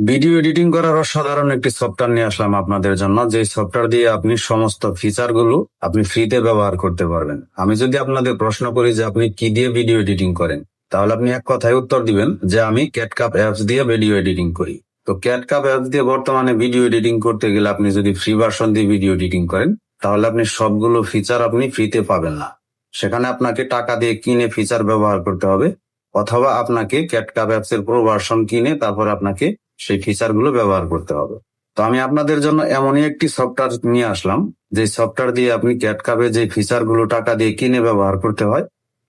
Video editing করার অসাধারণ একটি সফটওয়্যার নিয়ে আসলাম আপনাদের জন্য, যে সফটওয়্যার দিয়ে আপনি সমস্ত ফিচার গুলো আপনি ফ্রিতে ব্যবহার করতে পারবেন। আমি যদি আপনাদের প্রশ্ন করি যে আপনি কি দিয়ে ভিডিও এডিটিং করেন, তাহলে আপনি এক কথায় উত্তর দিবেন যে আমি ক্যাটকাপ অ্যাপস দিয়ে ভিডিও এডিটিং করি। তো ক্যাটকাপ অ্যাপস দিয়ে বর্তমানে ভিডিও এডিটিং করতে গেলে আপনি যদি ফ্রি ভার্সন দিয়ে ভিডিও এডিটিং করেন, তাহলে আপনি সবগুলো ফিচার আপনি ফ্রিতে পাবেন না। সেখানে আপনাকে টাকা দিয়ে কিনে ফিচার ব্যবহার করতে হবে, অথবা আপনাকে ক্যাটকাপ অ্যাপস এর প্রো ভার্সন কিনে তারপর আপনাকে সেই ফিচার গুলো ব্যবহার করতে হবে। তো আমি আপনাদের জন্য এমনই একটি সফটওয়্যার নিয়ে আসলাম, যে সফটওয়্যার দিয়ে আপনি ক্যাটকাপে যে ফিচার গুলো টাকা দিয়ে কিনে ব্যবহার করতে হয়,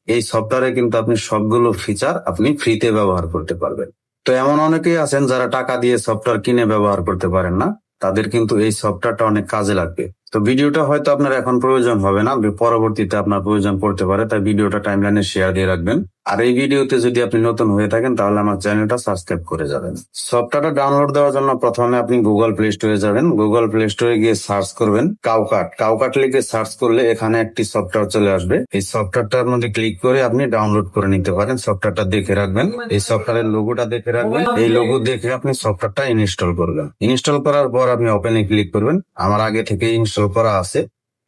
এই সফটওয়্যারে কিন্তু আপনি সবগুলো ফিচার আপনি ফ্রিতে ব্যবহার করতে পারবেন। তো এমন অনেকেই আছেন যারা টাকা দিয়ে সফটওয়্যার কিনে ব্যবহার করতে পারেন না, তাদের কিন্তু এই সফটওয়্যারটা অনেক কাজে লাগবে। তো ভিডিওটা হয়তো আপনার এখন প্রয়োজন হবে না, পরবর্তীতে আপনার প্রয়োজন পড়তে পারে, তাই ভিডিওটা টাইমলাইনে শেয়ার দিয়ে রাখবেন। আর এই ভিডিওতে যদি আপনি নতুন হয়ে থাকেন, তাহলে আমার চ্যানেলটা সাবস্ক্রাইব করে যাবেন। সফটওয়্যারটা ডাউনলোড দেওয়ার জন্য প্রথমে আপনি গুগল প্লে স্টোরে যাবেন। গুগল প্লে স্টোরে গিয়ে সার্চ করবেন কাউকাট। কাউকাট লিখে সার্চ করলে এখানে একটি সফটওয়্যার চলে আসবে। এই সফটওয়্যারটার মধ্যে ক্লিক করে আপনি ডাউনলোড করে নিতে পারেন। সফটওয়্যারটা দেখে রাখবেন, এই সফটওয়্যারের লোগোটা দেখে রাখবেন। এই লোগো দেখে আপনি সফটওয়্যারটা ইনস্টল করবেন। ইনস্টল করার পর আপনি ওপেনে ক্লিক করবেন। আমার আগে থেকে ইনস্টল করা আছে,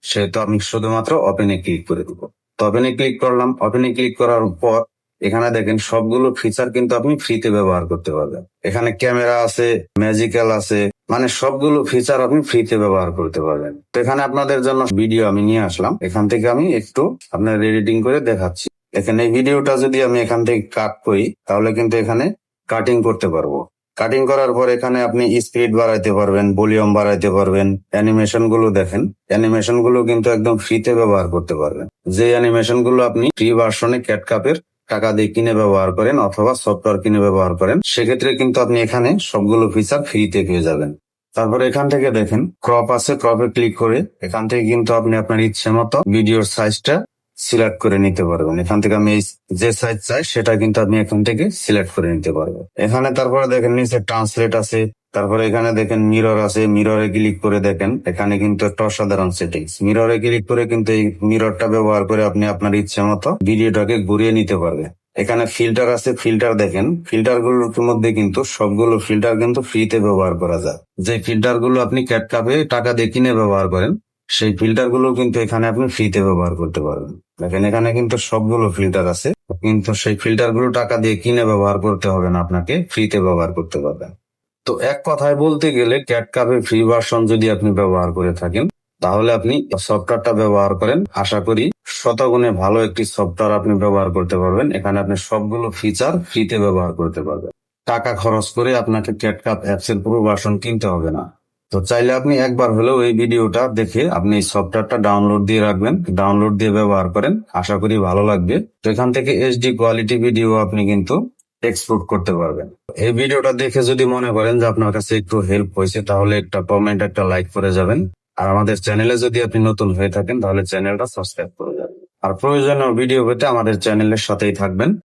সেহেতু আমি শুধুমাত্র ওপেনে ক্লিক করে দিব। তো ওপেনে ক্লিক করলাম। ওপেনে ক্লিক করার পর এখানে দেখেন সবগুলো ফিচার কিন্তু আপনি ফ্রিতে ব্যবহার করতে পারবেন। এখানে ক্যামেরা আছে, ম্যাজিক্যাল আছে, মানে সবগুলো ফিচার আপনি ফ্রিতে ব্যবহার করতে পারবেন। তো এখানে আপনাদের জন্য ভিডিও আমি নিয়ে আসলাম, এখান থেকে আমি একটু আপনার এডিটিং করে দেখাচ্ছি। এখানে এই ভিডিওটা যদি আমি এখান থেকে কাট করি, তাহলে কিন্তু এখানে কাটিং করতে পারবো। কাটিং করার পর এখানে আপনি স্পিড বাড়াইতে পারবেন, ভলিউম বাড়াইতে পারবেন। অ্যানিমেশন গুলো দেখেন, অ্যানিমেশন গুলো কিন্তু একদম ফ্রিতে ব্যবহার করতে পারবেন। যে অ্যানিমেশন গুলো আপনি ফ্রি ভার্সনে ক্যাটকাপের টাকা দিয়ে কিনে ব্যবহার করেন অথবা সফটওয়্যার কিনে ব্যবহার করেন, সেক্ষেত্রে কিন্তু আপনি এখানে সবগুলো ফিচার ফ্রিতে পেয়ে যাবেন। তারপর এখান থেকে দেখেন ক্রপ আছে, ক্রপে ক্লিক করে এখান থেকে কিন্তু আপনি আপনার ইচ্ছে মতো ভিডিওর সাইজটা সিলেক্ট করে নিতে পারবেন। এখান থেকে আমি যে সাইজ চাই সেটা কিন্তু আপনি এখান থেকে সিলেক্ট করে নিতে পারবেন। এখানে তারপরে দেখেন নিচে ট্রান্সলেট আছে, তারপরে এখানে দেখেন মিরর আছে। মিররে ক্লিক করে দেখেন এখানে কিন্তু একটা অসাধারণ সেটিংস। মিররে ক্লিক করে কিন্তু এই মিররটা ব্যবহার করে আপনি আপনার ইচ্ছে মতো ভিডিওটাকে ঘুরিয়ে নিতে পারবেন। এখানে ফিল্টার আছে, ফিল্টার দেখেন। ফিল্টার গুলোর মধ্যে কিন্তু সবগুলো ফিল্টার কিন্তু ফ্রিতে ব্যবহার করা যায়। যে ফিল্টার গুলো আপনি ক্যাটকাপে টাকা দিয়ে কিনে ব্যবহার করেন, সেই ফিল্টার গুলো কিন্তু এখানে আপনি ফ্রিতে ব্যবহার করতে পারবেন। দেখেন এখানে কিন্তু সবগুলো ফিল্টার আছে, কিন্তু সেই ফিল্টার গুলো টাকা দিয়ে কিনে ব্যবহার করতে হবে না, আপনাকে ফ্রিতে ব্যবহার করতে পারবেন। তো এক কথায় বলতে গেলে ক্যাটকাপের ফ্রি ভার্সন যদি আপনি ব্যবহার করে থাকেন, তাহলে আপনি সফটওয়্যারটা ব্যবহার করেন। আশা করি শতগুণে ভালো একটি সফটওয়্যার আপনি ব্যবহার করতে পারবেন। এখানে আপনি সবগুলো ফিচার ফ্রিতে ব্যবহার করতে পারবেন। টাকা খরচ করে আপনাকে ক্যাটকাপ অ্যাপস এর পুরো ভার্সন কিনতে হবে না। তো চাইলে আপনি একবার হলেও এই ভিডিওটা দেখে আপনি এই সফটওয়্যারটা ডাউনলোড দিয়ে রাখবেন, ডাউনলোড দিয়ে ব্যবহার করেন। আশা করি ভালো লাগবে। তো এখান থেকে এইচডি কোয়ালিটি ভিডিও আপনি কিন্তু এক্সপোর্ট করতে পারবেন। এই ভিডিওটা দেখে যদি মনে করেন যে আপনার কাছে একটু হেল্প হয়েছে, তাহলে একটা কমেন্ট, একটা লাইক করে যাবেন। আর আমাদের চ্যানেলে যদি আপনি নতুন হয়ে থাকেন, তাহলে চ্যানেলটা সাবস্ক্রাইব করে যাবেন। আর প্রয়োজনীয় ভিডিও পেতে আমাদের চ্যানেলের সাথেই থাকবেন।